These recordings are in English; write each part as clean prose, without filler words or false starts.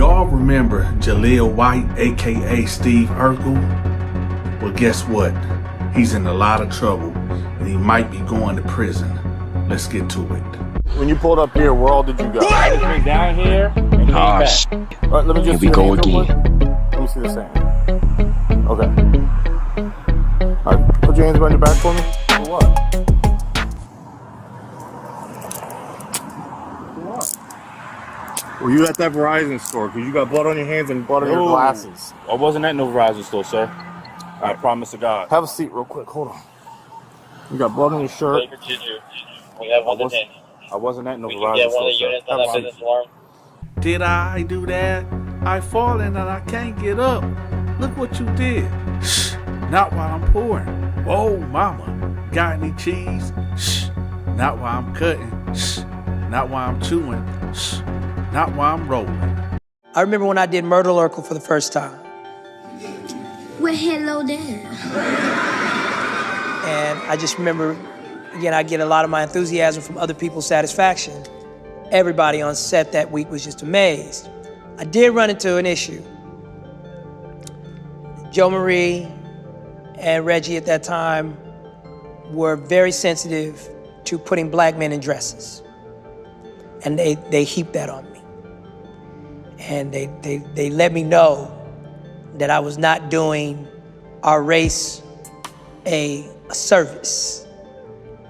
Y'all remember Jaleel White, aka Steve Urkel? Well, guess what? He's in a lot of trouble and he might be going to prison. Let's get to it. When you pulled up here, where all did you go? I just went down here and came back. All right, let me just Here we go again. Let me see the same. Okay. All right, put your hands behind your back for me. For what? Were you at that Verizon store? Because you got blood on your hands and blood on your glasses. I wasn't at no Verizon store, sir. I promise to God. Have a seat real quick. Hold on. You got blood on your shirt. We have one to I wasn't at no We can Verizon get one store, of the sir. units on that business alarm. Did I do that? I fallen and I can't get up. Look what you did. Shh, not while I'm pouring. Whoa, mama, got any cheese? Shh, not while I'm cutting. Shh, not while I'm chewing. Shh, not while I'm rolling. I remember when I did Myrtle Urkel for the first time. Well, hello there. And I just remember, again, I get a lot of my enthusiasm from other people's satisfaction. Everybody on set that week was just amazed. I did run into an issue. Joe Marie and Reggie at that time were very sensitive to putting black men in dresses. And they heaped that on me. And they let me know that I was not doing our race a service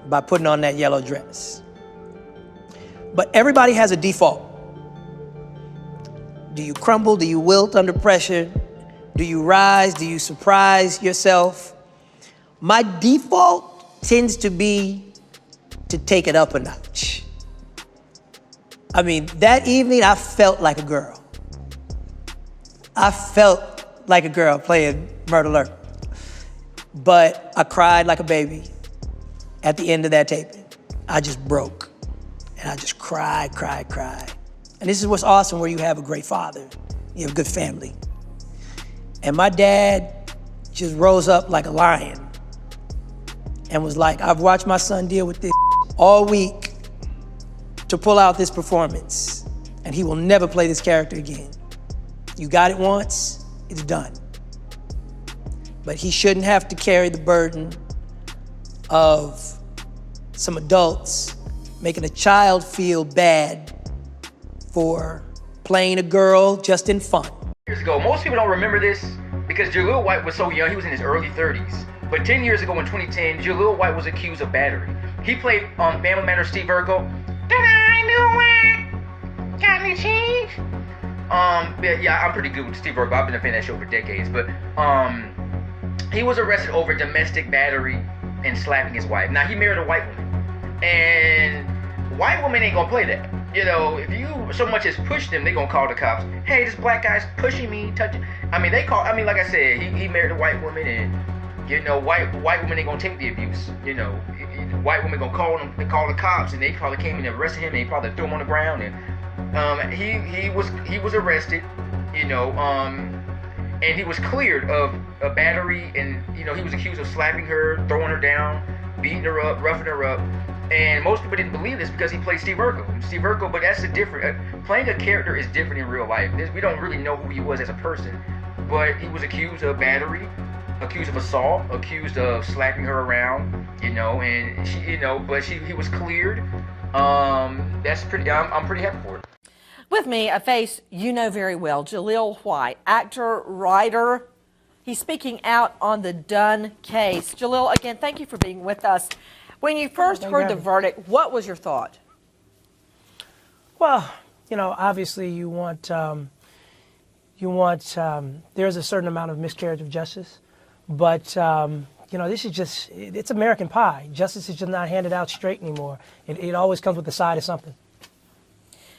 by putting on that yellow dress. But everybody has a default. Do you crumble? Do you wilt under pressure? Do you rise? Do you surprise yourself? My default tends to be to take it up a notch. I mean, that evening I felt like a girl. I felt like a girl playing Myrtle Urkel. But I cried like a baby at the end of that taping. I just broke. And I just cried. And this is what's awesome, where you have a great father, you have a good family. And my dad just rose up like a lion and was like, I've watched my son deal with this all week to pull out this performance, and he will never play this character again. You got it once, it's done. But he shouldn't have to carry the burden of some adults making a child feel bad for playing a girl just in fun. Years ago, most people don't remember this because Jaleel White was so young, he was in his early 30s. But 10 years ago in 2010, Jaleel White was accused of battery. He played Family Matters Steve Urkel. Did I do it? Got any cheese? Yeah, I'm pretty good with Steve Urkel. I've been a fan of that show for decades. But he was arrested over domestic battery and slapping his wife. Now, he married a white woman. And white women ain't gonna play that. You know, if you so much as push them, they gonna call the cops. Hey, this black guy's pushing me, touching. Like I said, he married a white woman, and you know, white women ain't gonna take the abuse. You know, white women gonna call the cops, and they probably came in and arrested him, and they probably threw him on the ground, and he was arrested. You know, and he was cleared of a battery, and you know, he was accused of slapping her, throwing her down, beating her up, roughing her up. And most people didn't believe this because he played Steve Urkel. But that's playing a character is different in real life. We don't really know who he was as a person. But he was accused of battery, accused of assault, accused of slapping her around, you know, and she, you know, but he was cleared. I'm pretty happy for it. With me, a face you know very well, Jaleel White, actor, writer. He's speaking out on the Dunn case. Jaleel, again, thank you for being with us. When you first heard the verdict, what was your thought? Well, you know, obviously you want there's a certain amount of miscarriage of justice, but you know, this is just, it's American pie. Justice is just not handed out straight anymore. It always comes with a side of something.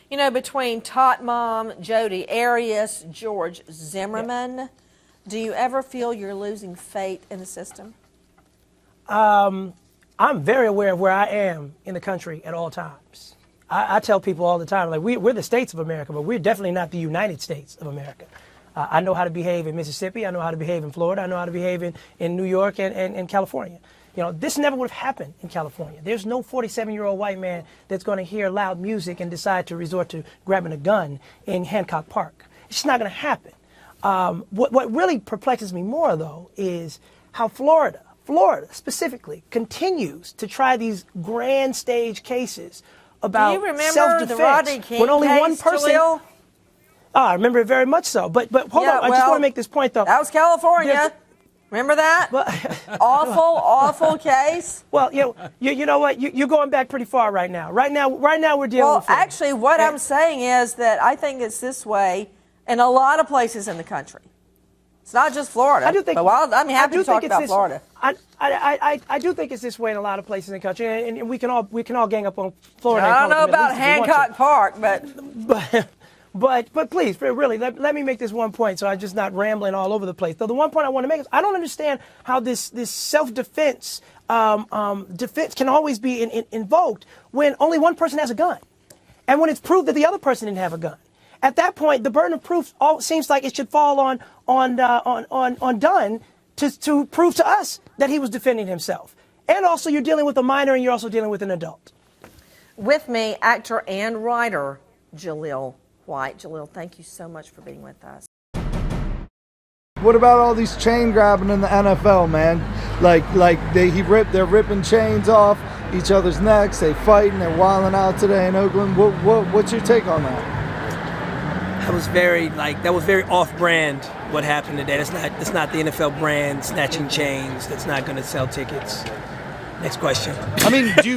You know, between Tot Mom, Jodi Arias, George Zimmerman, do you ever feel you're losing faith in the system? I'm very aware of where I am in the country at all times. I tell people all the time, like, we're the states of America, but we're definitely not the United States of America. I know how to behave in Mississippi. I know how to behave in Florida. I know how to behave in New York and California. You know, this never would have happened in California. There's no 47-year-old white man that's going to hear loud music and decide to resort to grabbing a gun in Hancock Park. It's just not going to happen. What really perplexes me more, though, is how Florida specifically, continues to try these grand stage cases about Do you remember self-defense the Rodney King when only case, one person. Jaleel? I remember it very much so. But hold on, I just want to make this point, though. That was California. Remember that? awful case. Well, you know what? You're going back pretty far right now. Right now we're dealing with. Well, actually, what I'm saying is that I think it's this way in a lot of places in the country. It's not just Florida. I do think. But I'm happy to talk about Florida. I do think it's this way in a lot of places in the country, and we can all gang up on Florida. I don't know about Hancock Park, but please, really, let me make this one point, so I'm just not rambling all over the place. So the one point I want to make is I don't understand how this self-defense defense can always be invoked when only one person has a gun, and when it's proved that the other person didn't have a gun. At that point, the burden of proof seems like it should fall on Dunn to prove to us that he was defending himself. And also, you're dealing with a minor, and you're also dealing with an adult. With me, actor and writer Jaleel White. Jaleel, thank you so much for being with us. What about all these chain grabbing in the NFL, man? They're ripping chains off each other's necks. They fighting. They're wilding out today in Oakland. What's your take on that? That was very off-brand. What happened today? That's not the NFL brand. Snatching chains. That's not going to sell tickets. Next question. I mean, do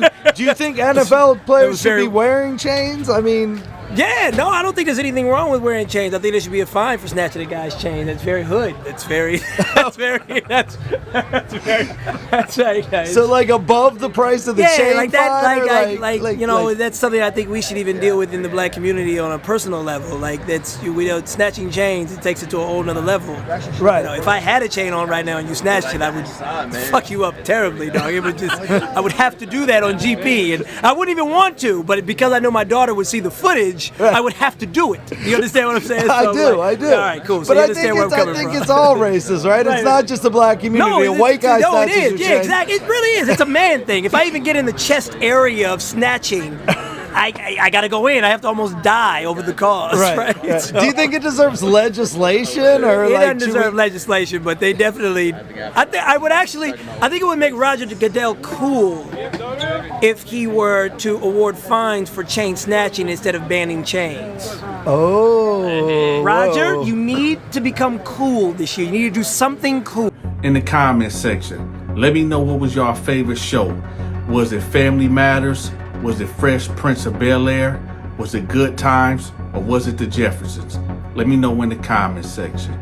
you think NFL players should be wearing chains? I mean. Yeah, no, I don't think there's anything wrong with wearing chains. I think there should be a fine for snatching a guy's chain. That's very hood. That's very, that's right, guys. So like above the price of the chain like that, fine, that's something I think we should even deal with in the black community on a personal level. Like snatching chains, it takes it to a whole nother level. Right. If I had a chain on right now and you snatched it, I would fuck you up terribly, dog. It would I would have to do that on GP, and I wouldn't even want to, but because I know my daughter would see the footage, I would have to do it. You understand what I'm saying? I do. All right, cool. So but I think it's all racist, right? It's not just the black community. A white guy snatches your chain. Yeah, exactly. It really is. It's a man thing. If I even get in the chest area of snatching, I got to go in. I have to almost die over the cause. Right. So, do you think it deserves legislation, or it doesn't deserve legislation? But they definitely. I think it would make Roger Goodell cool if he were to award fines for chain snatching instead of banning chains. Oh, Roger, you need to become cool this year. You need to do something cool. In the comments section, let me know what was your favorite show. Was it Family Matters? Was it Fresh Prince of Bel-Air? Was it Good Times? Or was it The Jeffersons? Let me know in the comments section.